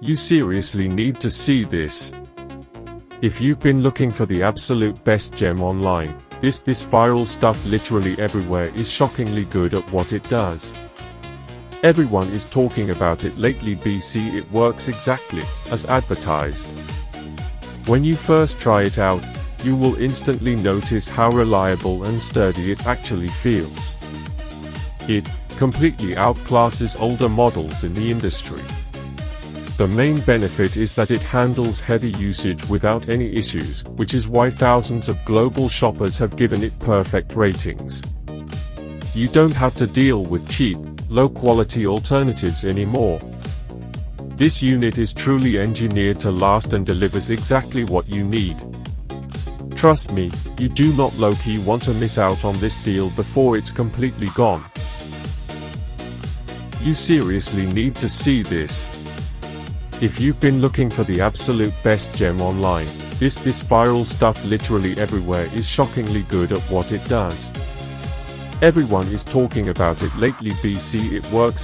You seriously need to see this. If you've been looking for the absolute best gem online, this viral stuff literally everywhere is shockingly good at what it does. Everyone is talking about it lately. BC, it works exactly as advertised. When you first try it out, you will instantly notice how reliable and sturdy it actually feels. It completely outclasses older models in the industry. The main benefit is that it handles heavy usage without any issues, which is why thousands of global shoppers have given it perfect ratings. You don't have to deal with cheap, low-quality alternatives anymore. This unit is truly engineered to last and delivers exactly what you need. Trust me, you do not low-key want to miss out on this deal before it's completely gone. You seriously need to see this. If you've been looking for the absolute best gem online, this viral stuff literally everywhere is shockingly good at what it does. Everyone is talking about it lately. BC, it works